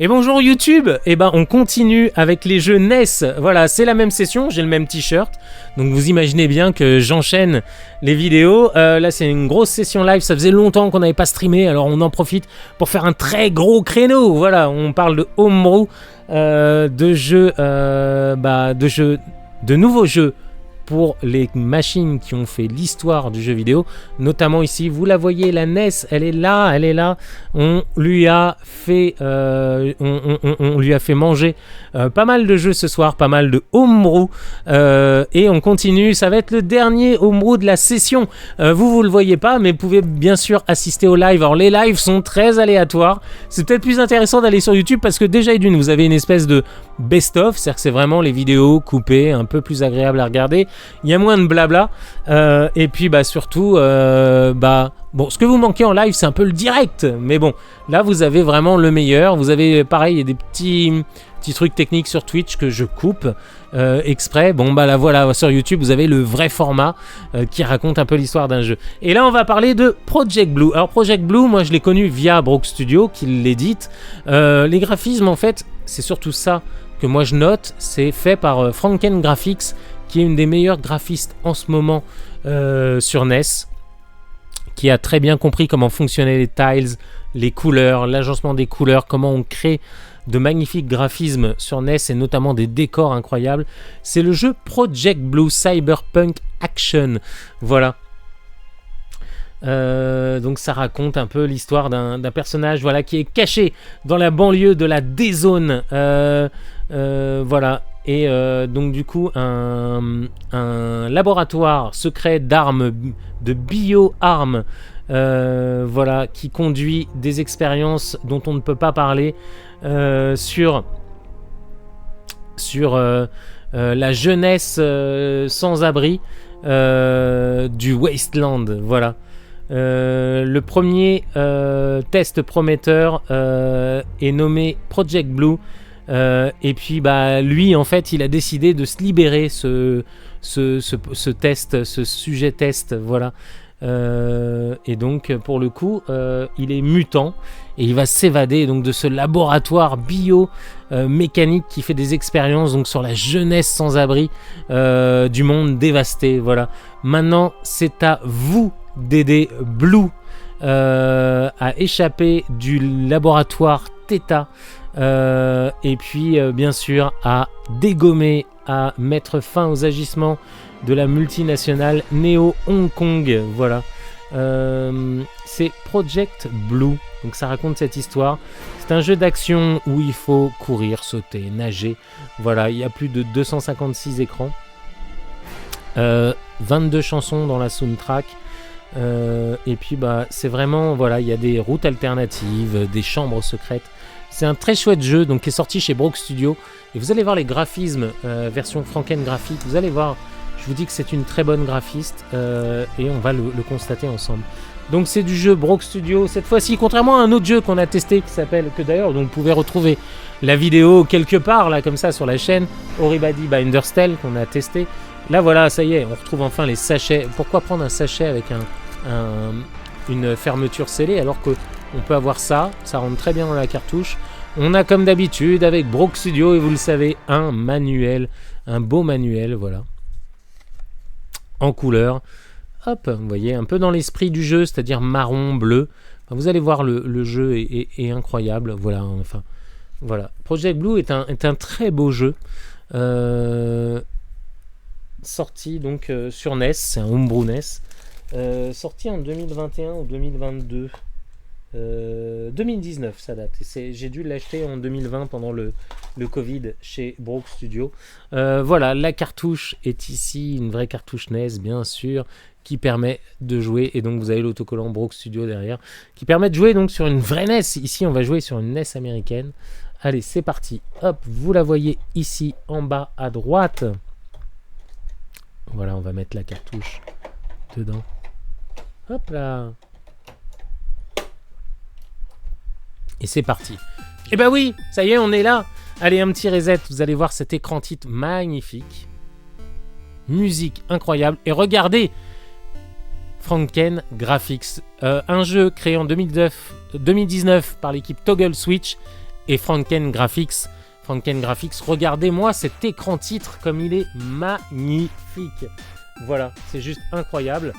Et bonjour YouTube. Eh ben on continue avec les jeux NES. Voilà, c'est la même session, j'ai le même t-shirt. Donc vous imaginez bien que j'enchaîne les vidéos. Là c'est une grosse session live, ça faisait longtemps qu'on n'avait pas streamé, alors on en profite pour faire un très gros créneau. Voilà, on parle de homebrew, de jeux, de nouveaux jeux pour les machines qui ont fait l'histoire du jeu vidéo, notamment ici, vous la voyez, la NES, elle est là, on lui a fait, on lui a fait manger pas mal de jeux ce soir, pas mal de homebrew, et on continue, ça va être le dernier homebrew de la session, vous le voyez pas, mais vous pouvez bien sûr assister au live. Alors les lives sont très aléatoires, c'est peut-être plus intéressant d'aller sur YouTube, parce que déjà d'une, vous avez une espèce de best-of, c'est-à-dire que c'est vraiment les vidéos coupées, un peu plus agréable à regarder. Il y a moins de blabla, et puis surtout, bon, ce que vous manquez en live, c'est un peu le direct, mais bon, là vous avez vraiment le meilleur. Vous avez pareil, il y a des petits trucs techniques sur Twitch que je coupe exprès. Bon là voilà, sur YouTube vous avez le vrai format qui raconte un peu l'histoire d'un jeu. Et là on va parler de Project Blue. Alors Project Blue, moi je l'ai connu via Broke Studio qui l'édite. Les graphismes en fait, c'est surtout ça que moi je note, c'est fait par Franken Graphics, qui est une des meilleures graphistes en ce moment sur NES, qui a très bien compris comment fonctionnaient les tiles, les couleurs, l'agencement des couleurs, comment on crée de magnifiques graphismes sur NES et notamment des décors incroyables. C'est le jeu Project Blue Cyberpunk Action. Voilà. Donc ça raconte un peu l'histoire d'un personnage, voilà, qui est caché dans la banlieue de la D-Zone. Voilà. Et donc du coup un laboratoire secret d'armes, de bio-armes, voilà, qui conduit des expériences dont on ne peut pas parler sur la jeunesse sans abri du Wasteland. Voilà. Le premier test prometteur est nommé Project Blue. Et puis lui en fait il a décidé de se libérer ce test, ce sujet test, voilà. Et donc pour le coup il est mutant et il va s'évader donc de ce laboratoire bio mécanique qui fait des expériences donc sur la jeunesse sans abri du monde dévasté. Voilà, maintenant c'est à vous d'aider Blue à échapper du laboratoire Theta. Et puis bien sûr à dégommer, à mettre fin aux agissements de la multinationale Neo Hong Kong. Voilà, c'est Project Blue, donc ça raconte cette histoire. C'est un jeu d'action où il faut courir, sauter, nager. Voilà, il y a plus de 256 écrans, 22 chansons dans la soundtrack. Et puis c'est vraiment, voilà, il y a des routes alternatives, des chambres secrètes. C'est un très chouette jeu donc qui est sorti chez Broke Studio, et vous allez voir les graphismes version Franken Graphics, vous allez voir, je vous dis que c'est une très bonne graphiste, et on va le constater ensemble. Donc c'est du jeu Broke Studio cette fois-ci, contrairement à un autre jeu qu'on a testé qui s'appelle, que d'ailleurs donc vous pouvez retrouver la vidéo quelque part là comme ça sur la chaîne, Oribadi by Understell, qu'on a testé. Là voilà, ça y est, on retrouve enfin les sachets. Pourquoi prendre un sachet avec une fermeture scellée alors que on peut avoir ça rentre très bien dans la cartouche. On a comme d'habitude avec Broke Studio, et vous le savez, un manuel, un beau manuel, voilà, en couleur. Hop, vous voyez, un peu dans l'esprit du jeu, c'est-à-dire marron, bleu. Enfin, vous allez voir, le jeu est incroyable. Voilà, enfin, voilà. Project Blue est un très beau jeu. Sorti donc sur NES, c'est un homebrew NES. Sorti en 2021 ou 2022. 2019 ça date, j'ai dû l'acheter en 2020 pendant le Covid chez Broke Studio. Voilà, la cartouche est ici, une vraie cartouche NES bien sûr, qui permet de jouer, et donc vous avez l'autocollant Broke Studio derrière qui permet de jouer donc sur une vraie NES. Ici on va jouer sur une NES américaine. Allez, c'est parti. Hop, vous la voyez ici en bas à droite. Voilà, on va mettre la cartouche dedans. Hop là. Et c'est parti. Et bah oui, ça y est, on est là. Allez, un petit reset, vous allez voir cet écran titre magnifique. Musique incroyable. Et regardez, Franken Graphics. Un jeu créé en 2019 par l'équipe Toggle Switch et Franken Graphics. Franken Graphics, regardez-moi cet écran titre comme il est magnifique. Voilà, c'est juste incroyable.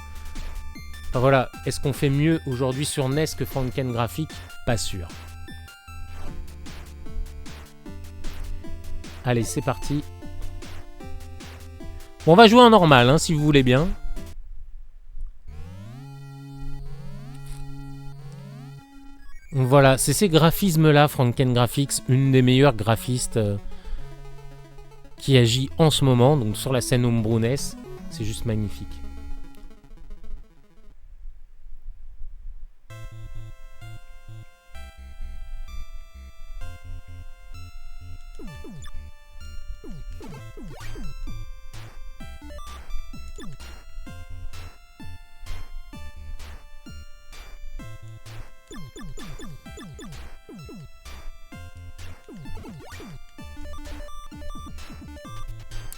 Enfin voilà, est-ce qu'on fait mieux aujourd'hui sur NES que Franken Graphics? Pas sûr. Allez, c'est parti. Bon, on va jouer en normal, hein, si vous voulez bien. Voilà, c'est ces graphismes-là, Franken Graphics, une des meilleures graphistes qui agit en ce moment, donc sur la scène Homebrew NES. C'est juste magnifique.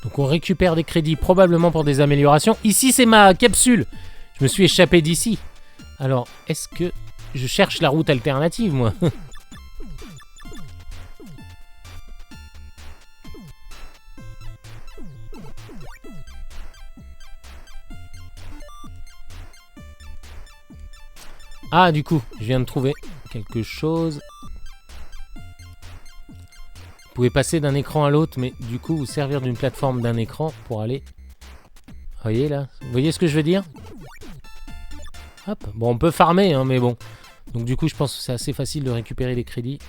Donc on récupère des crédits probablement pour des améliorations. Ici c'est ma capsule. Je me suis échappé d'ici. Alors est-ce que je cherche la route alternative moi? Ah du coup je viens de trouver quelque chose. Vous pouvez passer d'un écran à l'autre, mais du coup, vous servir d'une plateforme d'un écran pour aller... Vous voyez là? Vous voyez ce que je veux dire? Hop. Bon, on peut farmer, hein, mais bon. Donc du coup, je pense que c'est assez facile de récupérer les crédits.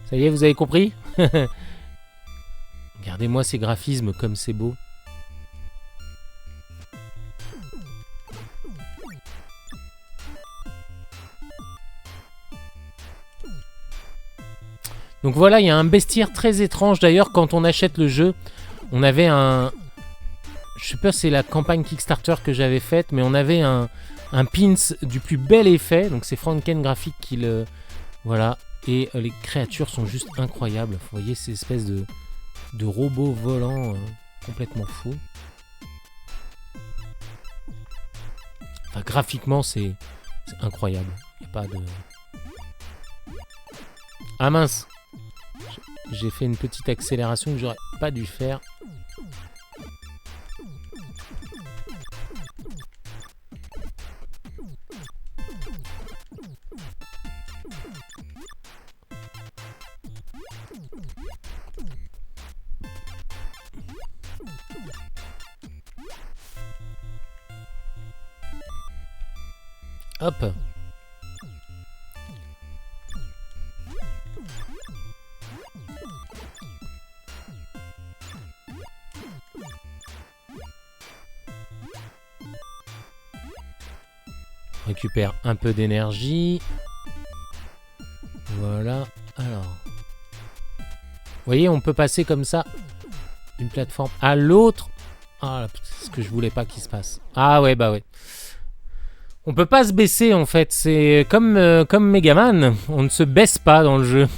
Ça y est, vous avez compris? Regardez-moi ces graphismes comme c'est beau. Donc voilà, il y a un bestiaire très étrange. D'ailleurs, quand on achète le jeu, on avait un... Je sais pas si c'est la campagne Kickstarter que j'avais faite, mais on avait un pins du plus bel effet. Donc c'est Franken Graphics qui le... Voilà. Et les créatures sont juste incroyables. Vous voyez ces espèces de robots volants complètement fous. Enfin, graphiquement, c'est incroyable. Il n'y a pas de... Ah mince! J'ai fait une petite accélération que j'aurais pas dû faire. Hop. Récupère un peu d'énergie. Voilà. Alors. Vous voyez, on peut passer comme ça d'une plateforme à l'autre. Ah, c'est ce que je voulais pas qu'il se passe. Ah ouais, bah ouais. On peut pas se baisser en fait. C'est comme Megaman. On ne se baisse pas dans le jeu.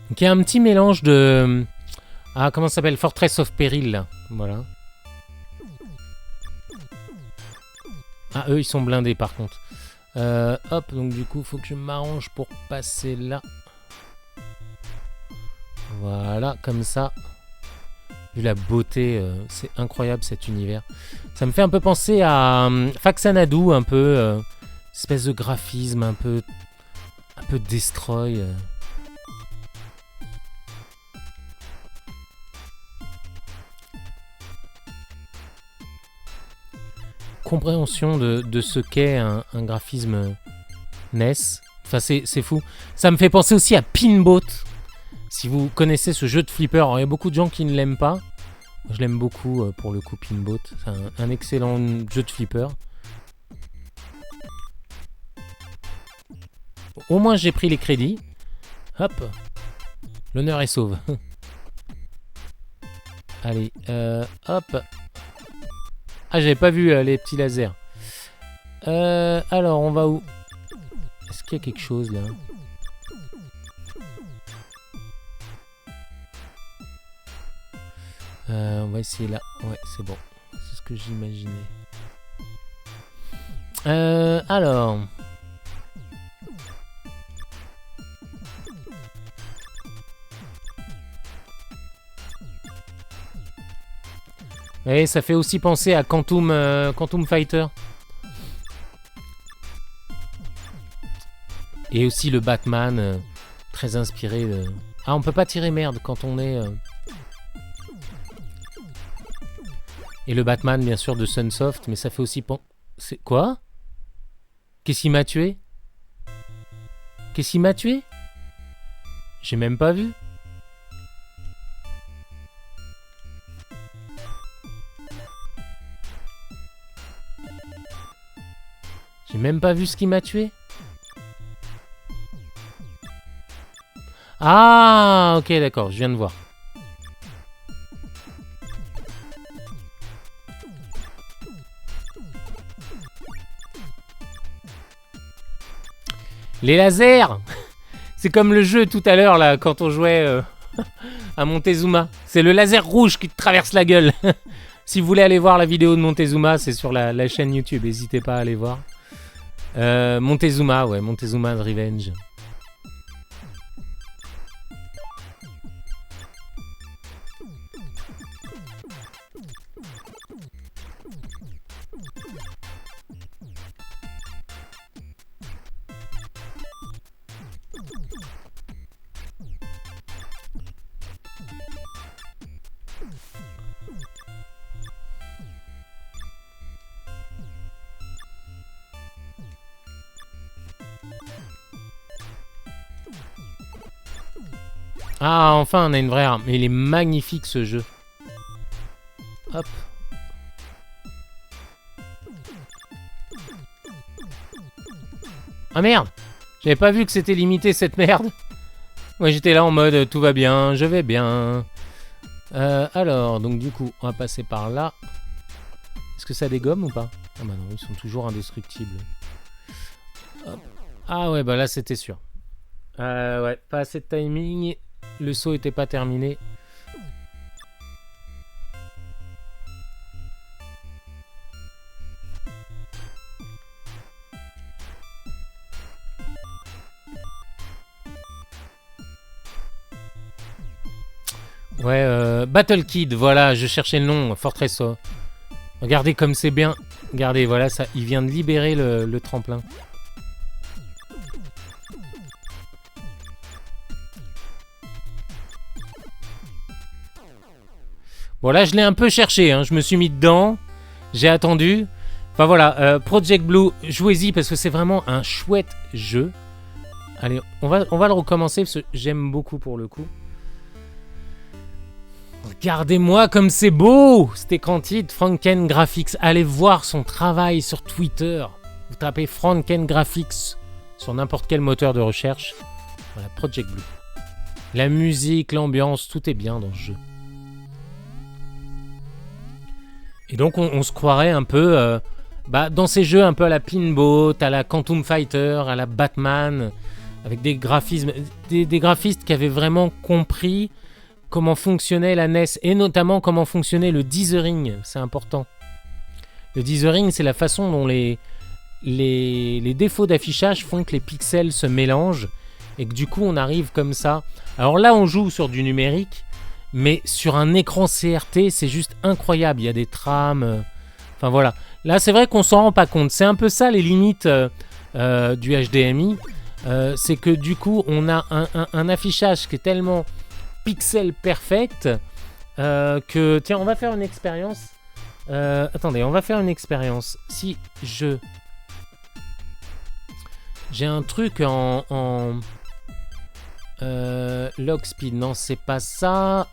Donc il y a un petit mélange de... Ah, comment ça s'appelle? Fortress of Peril, là. Voilà. Ah, eux, ils sont blindés, par contre. Hop, donc du coup, il faut que je m'arrange pour passer là. Voilà, comme ça. Vu la beauté, c'est incroyable, cet univers. Ça me fait un peu penser à Faxanadu, un peu espèce de graphisme un peu destroy. Compréhension de ce qu'est un graphisme NES. Enfin, c'est fou. Ça me fait penser aussi à Pinbot. Si vous connaissez ce jeu de flipper, alors, il y a beaucoup de gens qui ne l'aiment pas. Moi, je l'aime beaucoup pour le coup, Pinbot. C'est un excellent jeu de flipper. Au moins, j'ai pris les crédits. Hop. L'honneur est sauve. Allez, hop. Ah, j'avais pas vu les petits lasers. Alors, on va où? Est-ce qu'il y a quelque chose là? On va essayer là. Ouais, c'est bon. C'est ce que j'imaginais. Alors. Et ça fait aussi penser à Quantum Fighter. Et aussi le Batman, très inspiré de... Ah, on peut pas tirer merde quand on est... Et le Batman, bien sûr, de Sunsoft, mais ça fait aussi... C'est quoi? Qu'est-ce qu'il m'a tué? Qu'est-ce qu'il m'a tué? J'ai même pas vu. J'ai même pas vu ce qui m'a tué. Ah, ok, d'accord, je viens de voir. Les lasers. C'est comme le jeu tout à l'heure, là, quand on jouait à Montezuma. C'est le laser rouge qui te traverse la gueule. Si vous voulez aller voir la vidéo de Montezuma, c'est sur la chaîne YouTube. N'hésitez pas à aller voir. Montezuma, ouais, Montezuma's Revenge. Ah, enfin, on a une vraie arme. Mais il est magnifique, ce jeu. Hop. Ah merde! J'avais pas vu que c'était limité, cette merde. Moi, j'étais là en mode, tout va bien, je vais bien. Alors, donc du coup, on va passer par là. Est-ce que ça dégomme ou pas? Ah bah non, ils sont toujours indestructibles. Hop. Ah ouais, bah là, c'était sûr. Ouais, pas assez de timing. Le saut était pas terminé. Ouais, Battle Kid, voilà, je cherchais le nom, Fortressa. Regardez comme c'est bien. Regardez, voilà, ça, il vient de libérer le tremplin. Bon, là, je l'ai un peu cherché, hein. Je me suis mis dedans. J'ai attendu. Enfin, voilà, Project Blue, jouez-y parce que c'est vraiment un chouette jeu. Allez, on va le recommencer parce que j'aime beaucoup pour le coup. Regardez-moi comme c'est beau! C'était Candide, Franken Graphics. Allez voir son travail sur Twitter. Vous tapez Franken Graphics sur n'importe quel moteur de recherche. Voilà, Project Blue. La musique, l'ambiance, tout est bien dans ce jeu. Et donc on se croirait un peu dans ces jeux un peu à la Pinbot, à la Quantum Fighter, à la Batman, avec des graphismes, des graphistes qui avaient vraiment compris comment fonctionnait la NES et notamment comment fonctionnait le dithering, c'est important. Le dithering, c'est la façon dont les défauts d'affichage font que les pixels se mélangent et que du coup on arrive comme ça. Alors là on joue sur du numérique, mais sur un écran CRT c'est juste incroyable, il y a des trames, Enfin voilà. Là, c'est vrai qu'on s'en rend pas compte. C'est un peu ça les limites du HDMI. C'est que du coup, on a un affichage qui est tellement pixel perfect que... Tiens, on va faire une expérience. Attendez, on va faire une expérience. Si je... J'ai un truc en log speed. Non, c'est pas ça.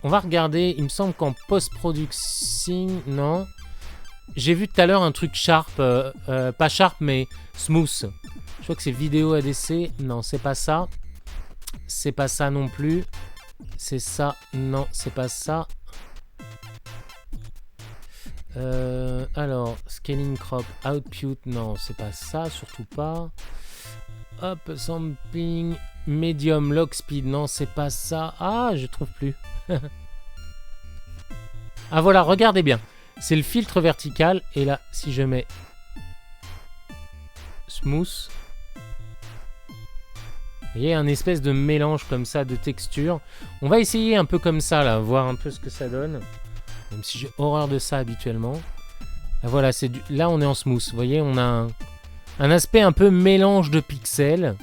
On va regarder. Il me semble qu'en post-production... Non. J'ai vu tout à l'heure un truc sharp. Pas sharp, mais smooth. Je crois que c'est vidéo ADC. Non, c'est pas ça. C'est pas ça non plus. C'est ça. Non, c'est pas ça. Alors, scaling crop, output. Non, c'est pas ça, surtout pas. Hop, sampling, medium, log speed. Non, c'est pas ça. Ah, je trouve plus. Ah voilà, regardez bien. C'est le filtre vertical. Et là, si je mets smooth... Vous voyez, un espèce de mélange comme ça de texture. On va essayer un peu comme ça, là, voir un peu ce que ça donne. Même si j'ai horreur de ça habituellement. Là, voilà, là on est en smooth. Vous voyez, on a un aspect un peu mélange de pixels.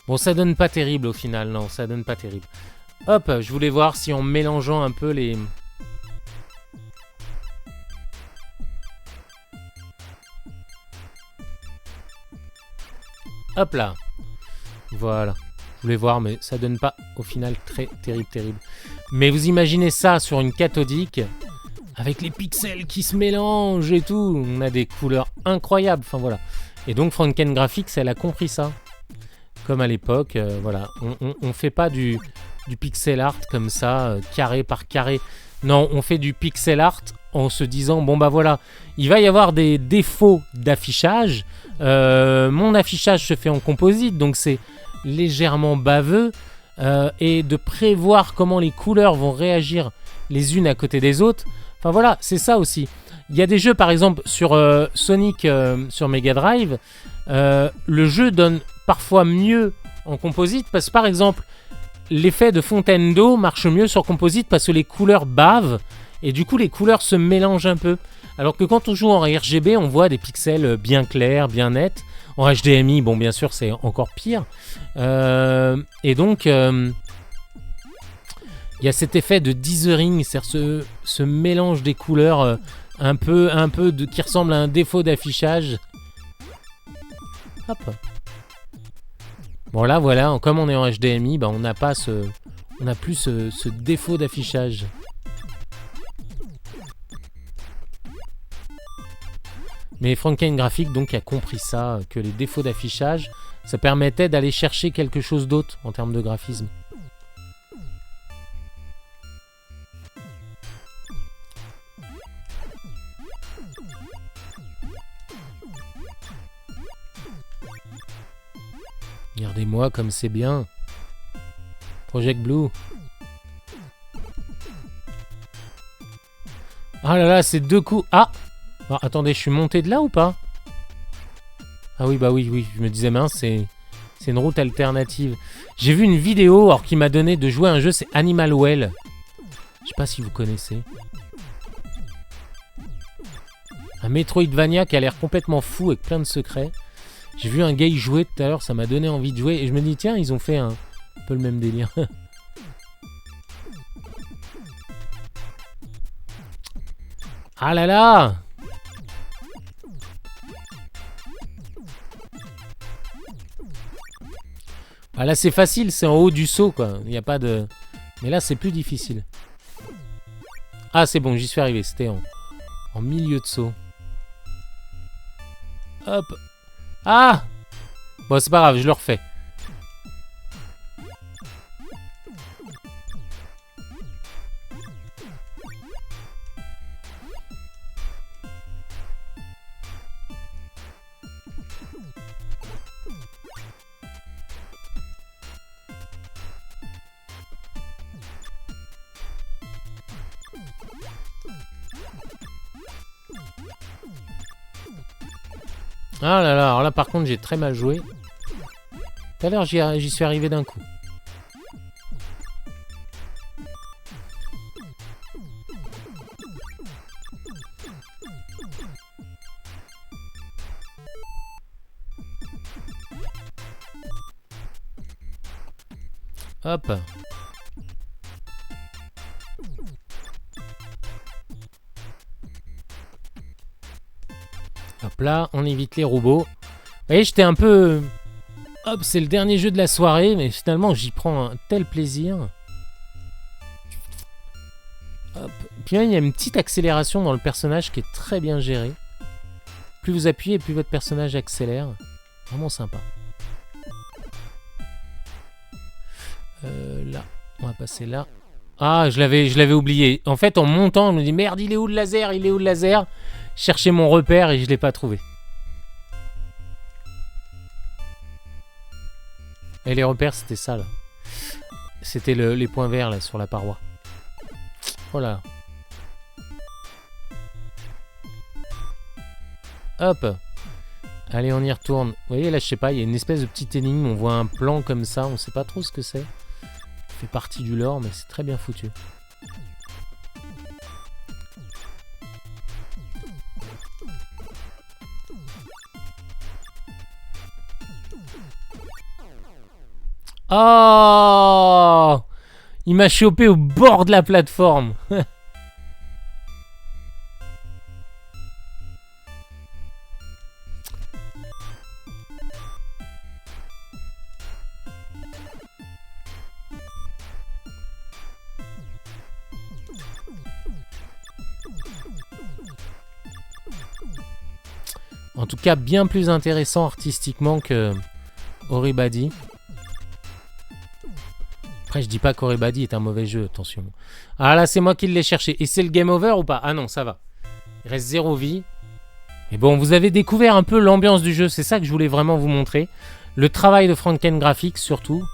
Bon, ça donne pas terrible au final, non, ça donne pas terrible. Hop, je voulais voir si en mélangeant un peu les... Hop là. Voilà. Je voulais voir, mais ça donne pas au final très terrible. Mais vous imaginez ça sur une cathodique, avec les pixels qui se mélangent et tout. On a des couleurs incroyables. Enfin voilà. Et donc Franken Graphics, elle a compris ça. Comme à l'époque, voilà. On fait pas du pixel art comme ça, carré par carré. Non, on fait du pixel art en se disant, bon bah voilà, il va y avoir des défauts d'affichage. Mon affichage se fait en composite, donc c'est légèrement baveux. Et de prévoir comment les couleurs vont réagir les unes à côté des autres. Enfin voilà, c'est ça aussi. Il y a des jeux, par exemple, sur Sonic, sur Mega Drive, le jeu donne parfois mieux en composite, parce que par exemple, l'effet de fontaine d'eau marche mieux sur composite parce que les couleurs bavent, et du coup les couleurs se mélangent un peu. Alors que quand on joue en RGB, on voit des pixels bien clairs, bien nets. En HDMI, bon bien sûr c'est encore pire. Et donc, il y a cet effet de dithering, c'est-à-dire ce mélange des couleurs un peu qui ressemble à un défaut d'affichage. Hop. Bon là voilà, comme on est en HDMI, bah, on n'a plus ce défaut d'affichage. Mais Franken Graphics donc a compris ça, que les défauts d'affichage, ça permettait d'aller chercher quelque chose d'autre en termes de graphisme. Regardez-moi comme c'est bien. Project Blue. Ah là là, c'est deux coups. Ah! Ah, attendez, je suis monté de là ou pas? Ah oui, bah oui, je me disais, mince, c'est une route alternative. J'ai vu une vidéo alors, qui m'a donné de jouer à un jeu, c'est Animal Well. Je sais pas si vous connaissez. Un Metroidvania qui a l'air complètement fou avec plein de secrets. J'ai vu un gars y jouer tout à l'heure, ça m'a donné envie de jouer. Et je me dis, tiens, ils ont fait un peu le même délire. Ah là là! Ah là c'est facile, c'est en haut du saut quoi. Il n'y a pas de... Mais là c'est plus difficile. Ah c'est bon, j'y suis arrivé. C'était en milieu de saut. Hop. Ah! Bon c'est pas grave, je le refais. Ah là là, alors là par contre j'ai très mal joué. Tout à l'heure j'y suis arrivé d'un coup. Hop. Hop là, on évite les robots. Vous voyez, j'étais un peu... Hop, c'est le dernier jeu de la soirée, mais finalement, j'y prends un tel plaisir. Hop. Puis là, il y a une petite accélération dans le personnage qui est très bien gérée. Plus vous appuyez, plus votre personnage accélère. Vraiment sympa. Là, on va passer là. Ah, je l'avais oublié. En fait, en montant, je me dis merde, il est où le laser? Il est où le laser? Je cherchais mon repère et je l'ai pas trouvé. Et les repères, c'était ça là. C'était les points verts là sur la paroi. Voilà. Hop. Allez, on y retourne. Vous voyez, là, je sais pas, il y a une espèce de petite énigme. On voit un plan comme ça. On sait pas trop ce que c'est. Ça fait partie du lore, mais c'est très bien foutu. Oh! Il m'a chopé au bord de la plateforme. En tout cas, bien plus intéressant artistiquement que Horibadi. Après, je dis pas qu'Horibadi est un mauvais jeu, attention. Ah là, c'est moi qui l'ai cherché. Et c'est le game over ou pas? Ah non, ça va. Il reste 0 vie. Mais bon, vous avez découvert un peu l'ambiance du jeu. C'est ça que je voulais vraiment vous montrer. Le travail de Franken Graphics, surtout.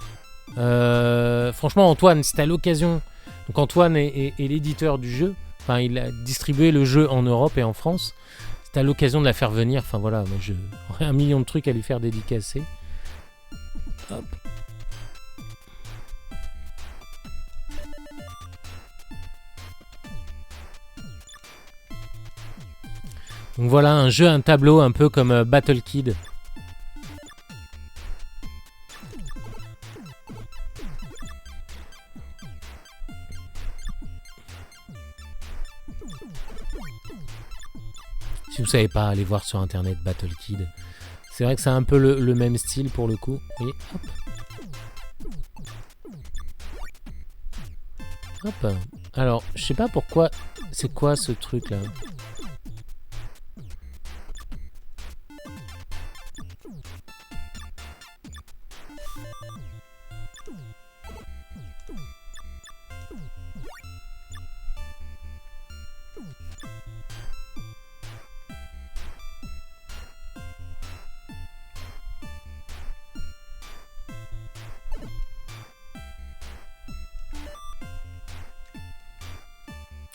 Franchement, Antoine, si t'as l'occasion... Donc Antoine est l'éditeur du jeu. Enfin, il a distribué le jeu en Europe et en France. Si t'as l'occasion de la faire venir, enfin voilà, moi j'aurais 1 million de trucs à lui faire dédicacer. Hop. Donc voilà, un jeu, un tableau un peu comme Battle Kid. Si vous savez pas, allez voir sur internet Battle Kid. C'est vrai que c'est un peu le même style pour le coup. Vous voyez, hop. Hop. Alors, je sais pas pourquoi... C'est quoi ce truc là?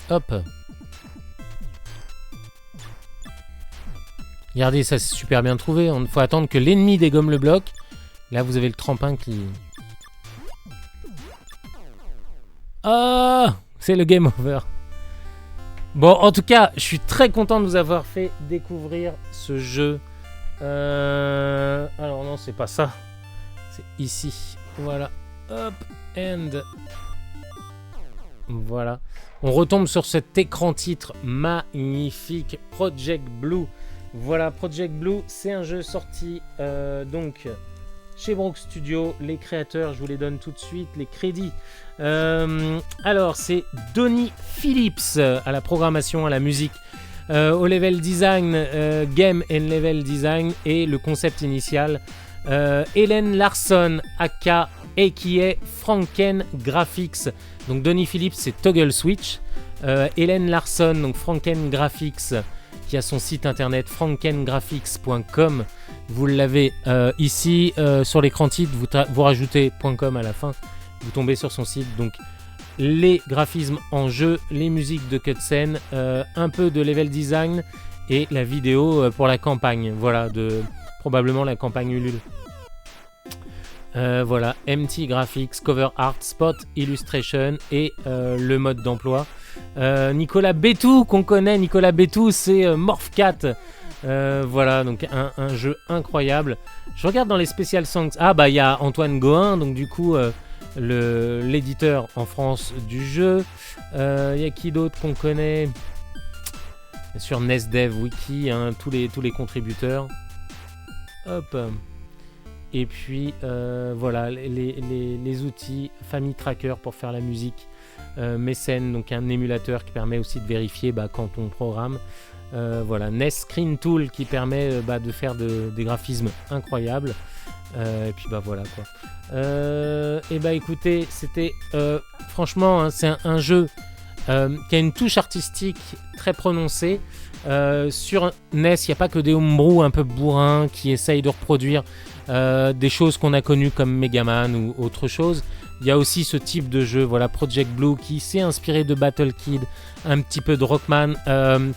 Hop. Regardez, ça c'est super bien trouvé. Il faut attendre que l'ennemi dégomme le bloc. Là, vous avez le tremplin qui... Ah, c'est le game over. Bon, en tout cas, je suis très content de vous avoir fait découvrir ce jeu. Alors non, c'est pas ça. C'est ici. Voilà. Hop. And... Voilà. On retombe sur cet écran titre magnifique, Project Blue. Voilà, Project Blue, c'est un jeu sorti donc chez Brook Studio. Les créateurs, je vous les donne tout de suite, les crédits. Alors, c'est Donny Phillips à la programmation, à la musique, au level design, game and level design et le concept initial. Hélène Larson, aka Franken Graphics. Donc Donny Phillips, c'est Toggle Switch. Hélène Larson, donc Franken Graphics, qui a son site internet frankengraphics.com. Vous l'avez ici sur l'écran titre, vous rajoutez .com à la fin, vous tombez sur son site. Donc les graphismes en jeu, les musiques de cutscene, un peu de level design et la vidéo pour la campagne. Voilà, probablement la campagne Ulule. Voilà, MT Graphics, Cover Art, Spot, Illustration et le mode d'emploi. Nicolas Bétou, qu'on connaît. Nicolas Bétou, c'est Morphcat Voilà, donc un jeu incroyable. Je regarde dans les Special Songs. Ah bah il y a Antoine Gohin, donc du coup l'éditeur en France du jeu. Il y a qui d'autre qu'on connaît? Bien sûr NESDev Wiki, hein, tous les contributeurs. Hop. Et puis voilà les outils Family Tracker pour faire la musique. Mécène, donc un émulateur qui permet aussi de vérifier quand on programme. Voilà, NES Screen Tool qui permet de faire des graphismes incroyables. Et puis voilà quoi. Et écoutez, c'était franchement, hein, c'est un jeu qui a une touche artistique très prononcée. Sur NES, il n'y a pas que des homebrew un peu bourrins qui essayent de reproduire des choses qu'on a connues comme Megaman ou autre chose. Il y a aussi ce type de jeu, voilà, Project Blue, qui s'est inspiré de Battle Kid, un petit peu de Rockman,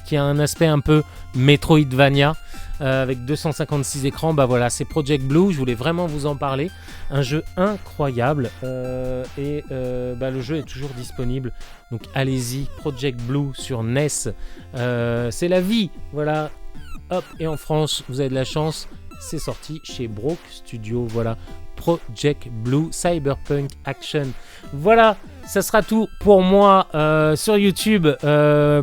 qui a un aspect un peu Metroidvania, avec 256 écrans. Voilà, c'est Project Blue, je voulais vraiment vous en parler. Un jeu incroyable, et le jeu est toujours disponible. Donc allez-y, Project Blue sur NES, c'est la vie, voilà. Hop, et en France, vous avez de la chance, c'est sorti chez Broke Studio, voilà. Project Blue Cyberpunk Action. Voilà, ça sera tout pour moi sur YouTube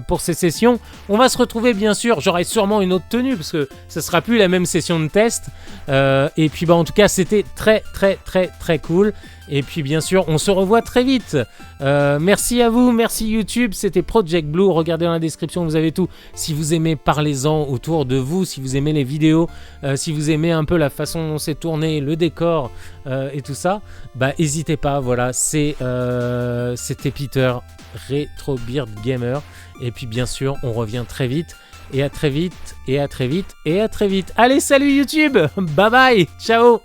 pour ces sessions. On va se retrouver bien sûr, j'aurai sûrement une autre tenue parce que ça sera plus la même session de test. Et puis en tout cas, c'était très cool. Et puis bien sûr, on se revoit très vite. Merci à vous, merci YouTube, c'était Project Blue. Regardez dans la description, vous avez tout. Si vous aimez, parlez-en autour de vous. Si vous aimez les vidéos, si vous aimez un peu la façon dont c'est tourné, le décor et tout ça, n'hésitez pas. Voilà, c'était Peter, Retro Beard Gamer. Et puis bien sûr, on revient très vite. Et à très vite, et à très vite, et à très vite. Allez, salut YouTube, bye bye, ciao.